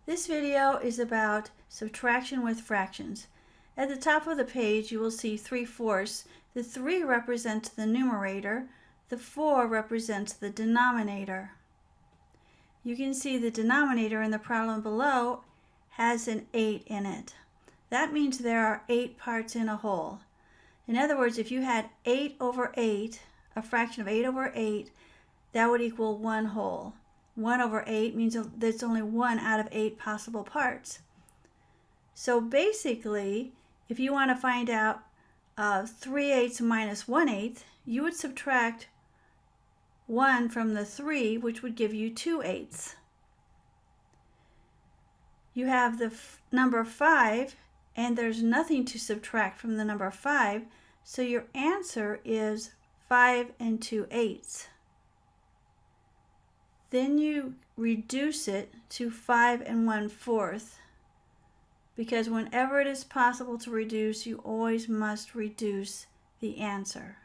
This video is about subtraction with fractions. At the top of the page you will see 3/4. The 3 represents the numerator, the 4 represents the denominator. You can see the denominator in the problem below has an 8 in it. That means there are 8 parts in a whole. In other words, if you had 8 over 8, a fraction of 8 over 8, that would equal 1 whole. 1 over 8 means there's only 1 out of 8 possible parts. So basically, if you want to find out 3/8 minus 1/8, you would subtract 1 from the 3, which would give you 2/8. You have the number 5, and there's nothing to subtract from the number 5, so your answer is 5 2/8. Then you reduce it to 5 1/4, because whenever it is possible to reduce, you always must reduce the answer.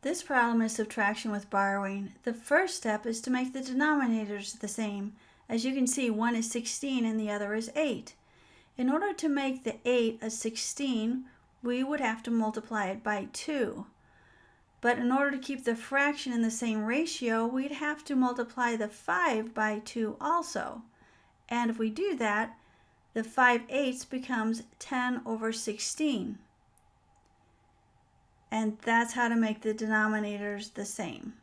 This problem is subtraction with borrowing. The first step is to make the denominators the same. As you can see, one is 16 and the other is 8. In order to make the 8 a 16, we would have to multiply it by 2. But in order to keep the fraction in the same ratio, we'd have to multiply the 5 by 2 also. And if we do that, the 5/8 becomes 10 over 16. And that's how to make the denominators the same.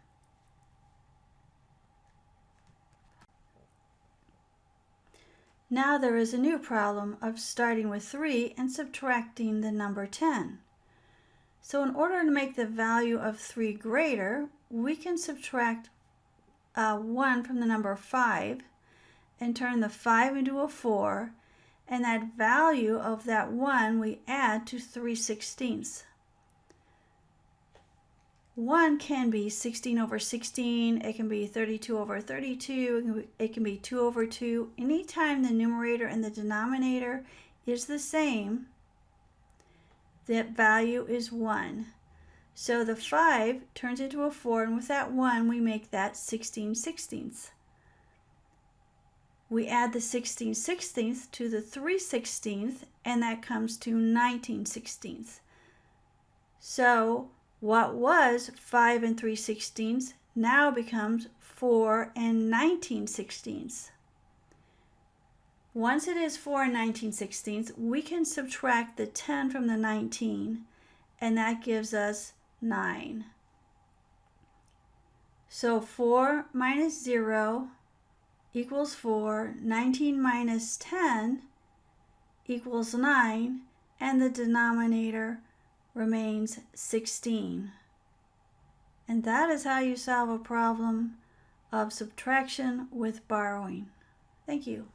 Now there is a new problem of starting with 3 and subtracting the number 10. So in order to make the value of 3 greater, we can subtract 1 from the number 5 and turn the 5 into a 4, and that value of that 1 we add to 3/16. 1 can be 16 over 16, it can be 32 over 32, it can be 2 over 2. Anytime the numerator and the denominator is the same, that value is 1. So the 5 turns into a 4, and with that 1 we make that 16/16. We add the 16/16 to the 3/16, and that comes to 19/16. So what was 5 3/16 now becomes 4 19/16. Once it is 4 19/16, we can subtract the 10 from the 19, and that gives us 9. So 4 minus 0 equals 4, 19 minus 10 equals 9, and the denominator remains 16. And that is how you solve a problem of subtraction with borrowing. Thank you.